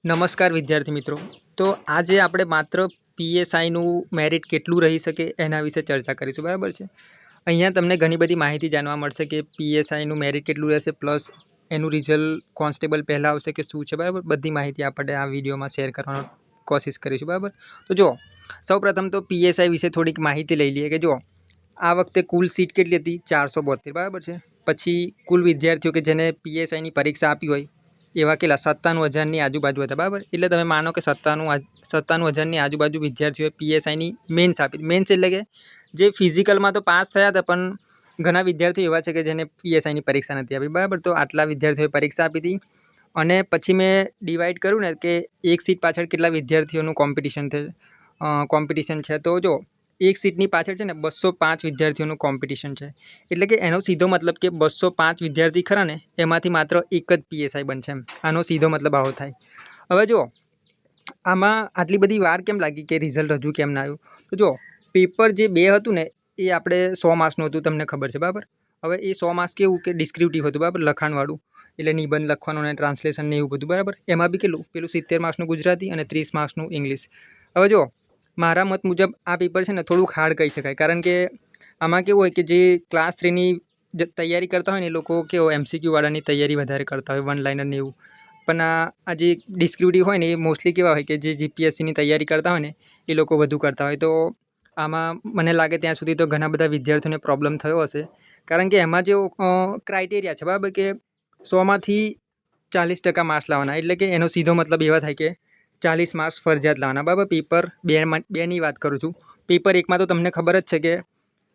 નમસ્કાર વિદ્યાર્થી મિત્રો. તો આજે આપણે માત્ર પીએસઆઈનું મેરિટ કેટલું રહી શકે એના વિશે ચર્ચા કરીશું, બરાબર છે. અહીંયા તમને ઘણી બધી માહિતી જાણવા મળશે કે પીએસઆઈનું મેરિટ કેટલું રહેશે, પ્લસ એનું રિઝલ્ટ કોન્સ્ટેબલ પહેલાં આવશે કે શું છે, બરાબર. બધી માહિતી આપણે આ વિડીયોમાં શેર કરવાનો કોશિશ કરીશું, બરાબર. તો જુઓ, સૌપ્રથમ તો પીએસઆઈ વિશે થોડીક માહિતી લઈ લઈએ કે જુઓ, આ વખતે કુલ સીટ કેટલી હતી? 472, બરાબર છે. પછી કુલ વિદ્યાર્થીઓ કે જેને પીએસઆઈની પરીક્ષા આપી હોય એવા કેટલા 97,000ની આજુબાજુ હતા, બરાબર. એટલે તમે માનો કે 97,000ની આજુબાજુ વિદ્યાર્થીઓએ પીએસઆઈની મેન્સ આપી. મેન્સ એટલે કે જે ફિઝિકલમાં તો પાસ થયા હતા, પણ ઘણા વિદ્યાર્થીઓ એવા છે કે જેને પીએસઆઈની પરીક્ષા નથી આપી, બરાબર. તો આટલા વિદ્યાર્થીઓએ પરીક્ષા આપી હતી અને પછી મેં ડિવાઈડ કર્યું ને કે એક સીટ પાછળ કેટલા વિદ્યાર્થીઓનું કોમ્પિટિશન છે. તો જો એક સીટની પાછળ છે ને 205 વિદ્યાર્થીઓનું કોમ્પિટિશન છે. એટલે કે એનો સીધો મતલબ કે 205 વિદ્યાર્થી ખરા ને એમાંથી માત્ર એક જ પીએસઆઈ બનશે એમ. આનો સીધો મતલબ આવો થાય. હવે જુઓ, આમાં આટલી બધી વાર કેમ લાગી કે રિઝલ્ટ હજુ કેમ ના આવ્યું? તો જુઓ, પેપર જે 2 હતું ને એ આપણે 100 માર્ક્સનું હતું, તમને ખબર છે, બરાબર. હવે એ 100 માર્ક્સ કેવું કે ડિસ્ક્રિપ્ટિવ હતું, બરાબર, લખાણવાળું. એટલે નિબંધ લખવાનું અને ટ્રાન્સલેશન ને એવું બધું, બરાબર. એમાં બી કેટલું પેલું 70 માર્ક્સનું ગુજરાતી અને 30 માર્ક્સનું ઇંગ્લિશ. હવે જુઓ, મારા મત મુજબ આ પેપર છે ને થોડુંક હાર્ડ કહી શકાય, કારણ કે આમાં કેવું હોય કે જે ક્લાસ 3ની તૈયારી કરતા હોય ને એ લોકો કેવો એમસીક્યુવાળાની તૈયારી વધારે કરતા હોય, વન લાઇનર ને એવું. પણ આ જે ડિસ્ક્રિપ્ટિવ હોય ને એ મોસ્ટલી કેવા હોય કે જે જીપીએસસીની તૈયારી કરતા હોય ને એ લોકો વધુ કરતા હોય. તો આમાં મને લાગે ત્યાં સુધી તો ઘણા બધા વિદ્યાર્થીઓને પ્રોબ્લેમ થયો હશે, કારણ કે એમાં જે ક્રાઇટેરિયા છે, બરાબર, કે 100માંથી 40% માર્ક્સ લાવવાના. એટલે કે એનો સીધો મતલબ એવા થાય કે 40 માર્ક્સ ફરજિયાત લાવવાના, બરાબર. પેપર 2ની વાત કરું છું. પેપર 1માં તો તમને ખબર જ છે કે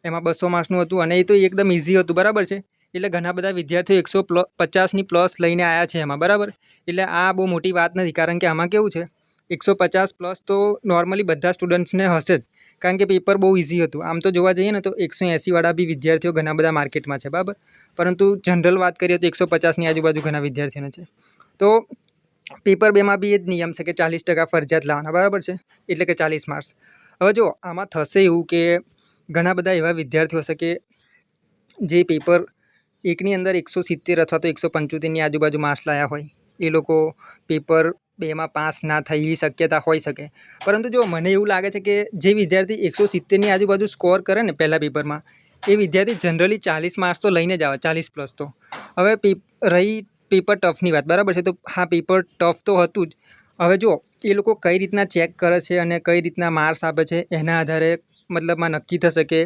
એમાં 200 માર્ક્સનું હતું અને એ તો એકદમ ઇઝી હતું, બરાબર છે. એટલે ઘણા બધા વિદ્યાર્થીઓ 150ની પ્લસ લઈને આવ્યા છે એમાં, બરાબર. એટલે આ બહુ મોટી વાત નથી, કારણ કે આમાં કેવું છે 150 પ્લસ તો નોર્મલી બધા સ્ટુડન્ટ્સને હશે જ, કારણ કે પેપર બહુ ઇઝી હતું. આમ તો જોવા જઈએ ને તો 180વાળા બી વિદ્યાર્થીઓ ઘણા બધા માર્કેટમાં છે, બરાબર. પરંતુ જનરલ વાત કરીએ તો 150ની આજુબાજુ ઘણા વિદ્યાર્થીઓને છે. તો પેપર 2માં બી એ જ નિયમ છે કે 40% ફરજિયાત લાવવાના, બરાબર છે. એટલે કે 40 માર્ક્સ. હવે જો આમાં થશે એવું કે ઘણા બધા એવા વિદ્યાર્થીઓ હશે કે જે પેપર 1ની અંદર 170 અથવા તો 175ની આજુબાજુ માર્ક્સ લાવ્યા હોય, એ લોકો પેપર 2માં પાસ ના થાય એવી શક્યતા હોઈ શકે. પરંતુ જો મને એવું લાગે છે કે જે વિદ્યાર્થી 170ની આજુબાજુ સ્કોર કરે ને પહેલાં પેપરમાં, એ વિદ્યાર્થી જનરલી 40 માર્ક્સ તો લઈને જ આવે, 40 પ્લસ તો. હવે રહી પેપર ટફની વાત, બરાબર છે. તો હા, પેપર ટફ તો હતું જ. હવે જો એ લોકો કઈ રીતના ચેક કરે છે અને કઈ રીતના માર્ક્સ આપે છે એના આધારે મતલબમાં નક્કી થશે કે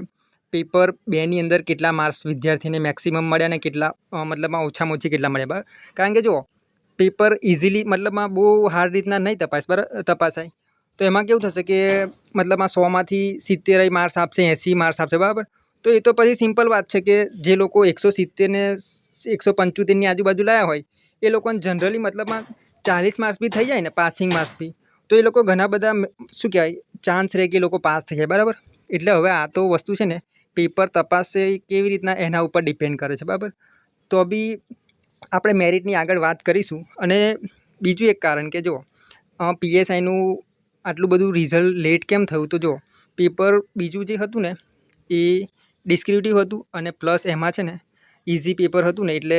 પેપર 2ની અંદર કેટલા માર્ક્સ વિદ્યાર્થીને મેક્સિમમ મળ્યા ને કેટલા મતલબમાં ઓછામાં ઓછી કેટલા મળ્યા, બરાબર. કારણ કે જો પેપર ઇઝીલી મતલબમાં બહુ હાર્ડ રીતના નહીં તપાસાય. તો એમાં કેવું થશે કે મતલબમાં 100માંથી 70 માર્ક્સ આપશે, 80 માર્ક્સ આપશે, બરાબર. તો એ તો પછી સિમ્પલ વાત છે કે જે લોકો 170 ને 175ની આજુબાજુ લાવ્યા હોય એ લોકોને જનરલી મતલબમાં 40 માર્ક્સ બી થઈ જાય ને, પાસિંગ માર્ક્સ બી, તો એ લોકો ઘણા બધા શું કહેવાય ચાન્સ રહે કે એ લોકો પાસ થઈ જાય, બરાબર. એટલે હવે આ તો વસ્તુ છે ને પેપર તપાસે કેવી રીતના એના ઉપર ડિપેન્ડ કરે છે, બરાબર. તો બી આપણે મેરિટની આગળ વાત કરીશું. અને બીજું એક કારણ કે જો પીએસઆઈનું આટલું બધું રિઝલ્ટ લેટ કેમ થયું? તો જો પેપર બીજું જે હતું ને એ ડિસ્ક્રિપ્ટિવ હતું અને પ્લસ એમાં છે ને ઇઝી પેપર હતું ને, એટલે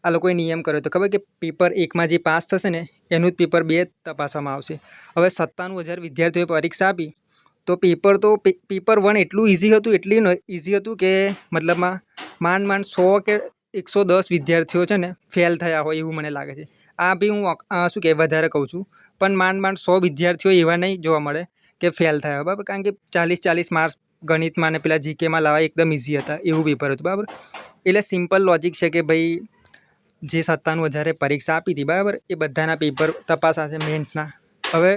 આ લોકોએ નિયમ કર્યો હતો ખબર કે પેપર 1માં જે પાસ થશે ને એનું જ પેપર 2 તપાસવામાં આવશે. હવે 97,000 વિદ્યાર્થીઓએ પરીક્ષા આપી, તો પેપર 1 એટલું એટલું ઇઝી હતું કે મતલબમાં માંડ 100 કે 110 વિદ્યાર્થીઓ છે ને ફેલ થયા હોય એવું મને લાગે છે. આ બી હું શું કહે વધારે કહું છું, પણ માંડ 100 વિદ્યાર્થીઓ એવા નહીં જોવા મળે કે ફેલ થયા, બરાબર. કારણ કે 40 માર્ક્સ ગણિતમાં અને પેલા જીકેમાં લાવવા એકદમ ઇઝી હતા, એવું પેપર હતું, બરાબર. એટલે સિમ્પલ લોજિક છે કે ભાઈ જે 97,000એ પરીક્ષા આપી હતી, બરાબર, એ બધાના પેપર તપાસાશે મેન્સના. હવે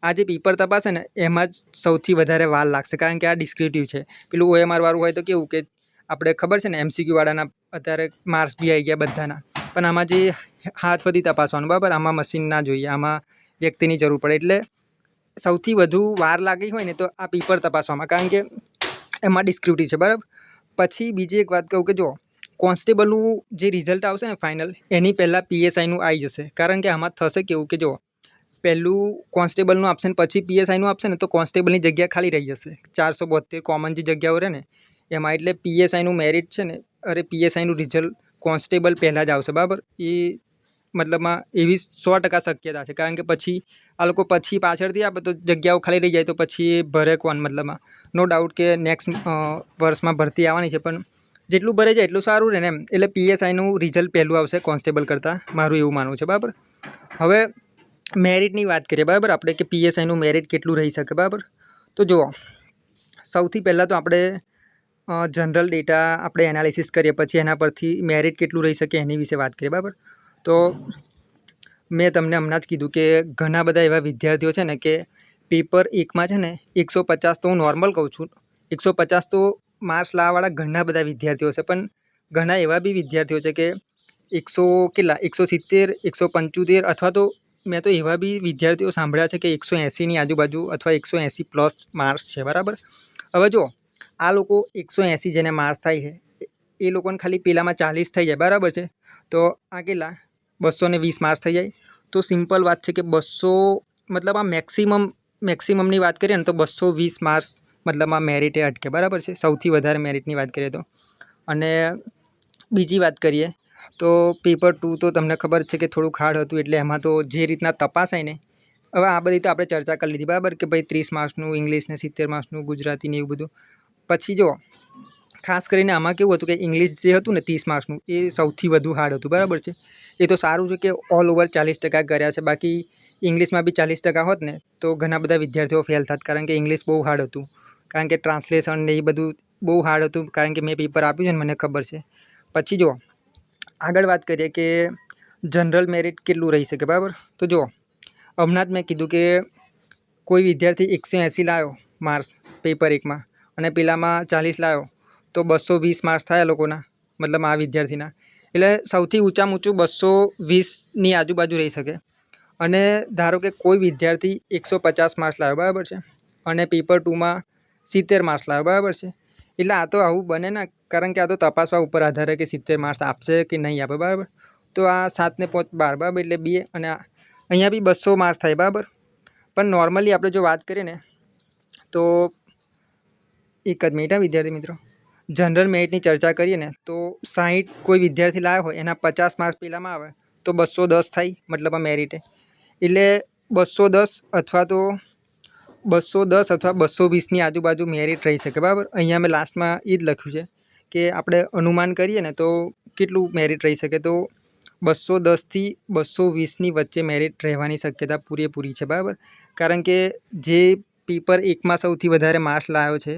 આ જે પેપર તપાસે ને એમાં જ સૌથી વધારે વાર લાગશે, કારણ કે આ ડિસ્ક્રિપ્ટિવ છે. પેલું OMR વાળું હોય તો કેવું કે આપણે ખબર છે ને MCQ વાળાના અત્યારે માર્ક્સ બી આવી ગયા બધાના, પણ આમાં જે હાથથી તપાસવાનું, બરાબર, આમાં મશીન ના જોઈએ, આમાં વ્યક્તિની જરૂર પડે. એટલે સૌથી વધુ વાર લાગી હોય ને તો આ પેપર તપાસવામાં, કારણ કે એમાં ડિસ્ક્રિપ્ટિવ છે, બરાબર. પછી બીજી એક વાત કહું કે જો કોન્સ્ટેબલનું જે રિઝલ્ટ આવશે ને ફાઇનલ, એની પહેલાં પીએસઆઈનું આવી જશે. કારણ કે આમાં થશે કેવું કે જો પહેલું કોન્સ્ટેબલનું આપશે ને પછી પીએસઆઈનું આપશે ને તો કોન્સ્ટેબલની જગ્યા ખાલી રહી જશે. 472 કોમન જે જગ્યાઓ રહે ને એમાં. એટલે પીએસઆઈનું મેરિટ છે ને, પીએસઆઈનું રિઝલ્ટ કોન્સ્ટેબલ પહેલાં જ આવશે, બરાબર. એ મતલબમાં એવી 100% શક્યતા છે, કારણ કે પછી આ લોકો પછી પાછળથી આપે તો જગ્યાઓ ખાલી રહી જાય, તો પછી એ ભરે કોણ? મતલબમાં નો ડાઉટ કે નેક્સ્ટ વર્ષમાં ભરતી આવવાની છે, પણ જેટલું ભરાઈ જાય એટલું સારું રહે ને એમ. એટલે પીએસઆઈનું રિઝલ્ટ પહેલું આવશે કોન્સ્ટેબલ કરતાં, મારું એવું માનવું છે, બરાબર. હવે મેરિટની વાત કરીએ, બરાબર, આપણે કે પીએસઆઈનું મેરિટ કેટલું રહી શકે, બરાબર. તો જુઓ, સૌથી પહેલાં તો આપણે જનરલ ડેટા આપણે એનાલિસિસ કરીએ, પછી એના પરથી મેરિટ કેટલું રહી શકે એની વિશે વાત કરીએ, બરાબર. તો મેં તમને હમણાં જ કીધું કે ઘણા બધા એવા વિદ્યાર્થીઓ છે ને કે પેપર એકમાં છે ને 150, તો હું નોર્મલ કહું છું, 150 તો માર્ક્સ લાવવાવાળા ઘણા બધા વિદ્યાર્થીઓ છે, પણ ઘણા એવા બી વિદ્યાર્થીઓ છે કે 170, 175, અથવા તો મેં તો એવા બી વિદ્યાર્થીઓ સાંભળ્યા છે કે 180ની આજુબાજુ અથવા 180+ માર્ક્સ છે, બરાબર. હવે જો આ લોકો 180 જેને માર્ક્સ થાય છે, એ લોકોને ખાલી પેલામાં 40 થઈ જાય, બરાબર છે. તો આ કેટલા? 220 માર્ક્સ થઈ જાય. તો સિમ્પલ વાત છે કે 200, મતલબ આ મેક્સિમમની વાત કરીએ ને તો 220 માર્ક્સ મતલબ આ મેરિટે અટકે, બરાબર છે, સૌથી વધારે મેરિટની વાત કરીએ તો. અને બીજી વાત કરીએ તો પેપર 2 તો તમને ખબર છે કે થોડુંક હાર્ડ હતું, એટલે એમાં તો જે રીતના તપાસાય ને, હવે આ બધી તો આપણે ચર્ચા કરી લીધી, બરાબર, કે ભાઈ 30 માર્ક્સનું ઇંગ્લિશ ને 70 માર્ક્સનું ગુજરાતી ને એવું બધું. પછી જો ખાસ કરીને આમાં કેવું હતું કે ઇંગ્લિશ જે હતું ને 30 માર્ક્સનું, એ સૌથી વધુ હાર્ડ હતું, બરાબર છે. એ તો સારું છે કે ઓલ ઓવર 40% કર્યા છે, બાકી ઇંગ્લિશમાં બી 40% હોત ને તો ઘણા બધા વિદ્યાર્થીઓ ફેલ થાત, કારણ કે ઇંગ્લિશ બહુ હાર્ડ હતું, કારણ કે ટ્રાન્સલેશન ને એ બધું બહુ હાર્ડ હતું, કારણ કે મેં પેપર આપ્યું છે ને મને ખબર છે. પછી જો આગળ વાત કરીએ કે જનરલ મેરિટ કેટલું રહી શકે, બરાબર. તો જો હમણાં જ મેં કીધું કે કોઈ વિદ્યાર્થી 180 લાવ્યો માર્ક્સ પેપર એકમાં, અને પેલામાં 40 લાવ્યો, તો 220 માર્ક્સ થયા લોકોના, મતલબ આ વિદ્યાર્થીના. એટલે સૌથી ઊંચામાં ઊંચું 220ની આજુબાજુ રહી શકે. અને ધારો કે કોઈ વિદ્યાર્થી 150 માર્ક્સ લાવ્યો, બરાબર છે, અને પેપર 2માં 70 માર્ક્સ લાવ્યો, બરાબર છે. એટલે આ તો આવું બને ના, કારણ કે આ તો તપાસવા ઉપર આધારે કે 70 માર્ક્સ આપશે કે નહીં આપે, બરાબર. તો આ 7 ને 5 12, બરાબર, એટલે 2, અને અહીંયા બી 200 માર્ક્સ થાય, બરાબર. પણ નોર્મલી આપણે જો વાત કરીએ ને તો એક જ મિનિટ, વિદ્યાર્થી મિત્રો, જનરલ મેરિટની ચર્ચા કરીએ ને તો 60 કોઈ વિદ્યાર્થી લાવ્યો હોય, એના 50 માર્ક્સ પેલામાં આવે તો 210 થાય, મતલબ આ મેરિટે. એટલે 210 અથવા 220ની આજુબાજુ મેરિટ રહી શકે, બરાબર. અહીંયા મેં લાસ્ટમાં એ જ લખ્યું છે કે આપણે અનુમાન કરીએ ને તો કેટલું મેરિટ રહી શકે, તો 210થી 220ની વચ્ચે મેરિટ રહેવાની શક્યતા પૂરેપૂરી છે, બરાબર. કારણ કે જે પેપર એકમાં સૌથી વધારે માર્ક્સ લાવ્યો છે,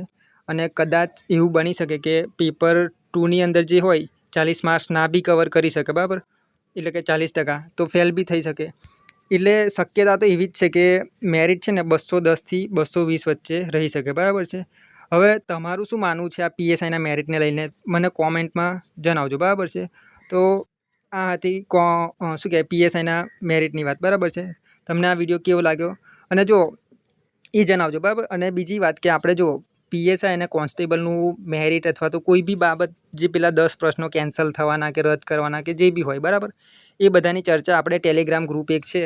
અને કદાચ એવું બની શકે કે પેપર 2ની અંદર જે હોય 40 માર્ક્સ ના બી કવર કરી શકે, બરાબર, એટલે કે 40%, તો ફેલ બી થઈ શકે. એટલે શક્યતા તો એવી જ છે કે મેરિટ છે ને 210થી 220 વચ્ચે રહી શકે, બરાબર છે. હવે તમારું શું માનવું છે આ પીએસઆઈના મેરિટને લઈને, મને કોમેન્ટમાં જણાવજો, બરાબર છે. તો આ હતી શું કહેવાય પીએસઆઈના મેરિટની વાત, બરાબર છે. તમને આ વિડીયો કેવો લાગ્યો અને જો એ જણાવજો, બરાબર. અને બીજી વાત કે આપણે જો પીએસઆઈ અને કોન્સ્ટેબલનું મેરિટ અથવા તો કોઈ બી બાબત, જે પેલા 10 પ્રશ્નો કેન્સલ થવાના કે રદ કરવાના કે જે બી હોય, બરાબર, એ બધાની ચર્ચા આપણે ટેલિગ્રામ ગ્રુપ એક છે,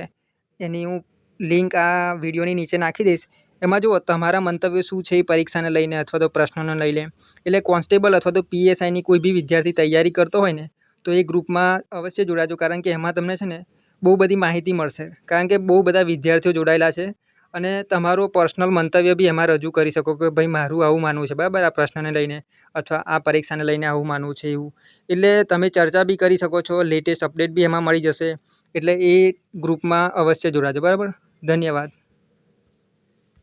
એની હું લિંક આ વિડીયોની નીચે નાખી દઈશ. એમાં જુઓ તમારા મંતવ્ય શું છે એ પરીક્ષાને લઈને અથવા તો પ્રશ્નોને લઈને. એટલે કોન્સ્ટેબલ અથવા તો પીએસઆઈની કોઈ બી વિદ્યાર્થી તૈયારી કરતો હોય ને તો એ ગ્રુપમાં અવશ્ય જોડાજો, કારણ કે એમાં તમને છે ને બહુ બધી માહિતી મળશે, કારણ કે બહુ બધા વિદ્યાર્થીઓ જોડાયેલા છે, અને તમારો પર્સનલ મંતવ્ય બી એમાં રજૂ કરી શકો કે ભાઈ મારું આવું માનવું છે, બરાબર, આ પ્રશ્નને લઈને અથવા આ પરીક્ષાને લઈને આવું માનવું છે એવું. એટલે તમે ચર્ચા બી કરી શકો છો, લેટેસ્ટ અપડેટ બી એમાં મળી જશે. એટલે એ ગ્રુપમાં અવશ્ય જોડાજો, બરાબર. ધન્યવાદ.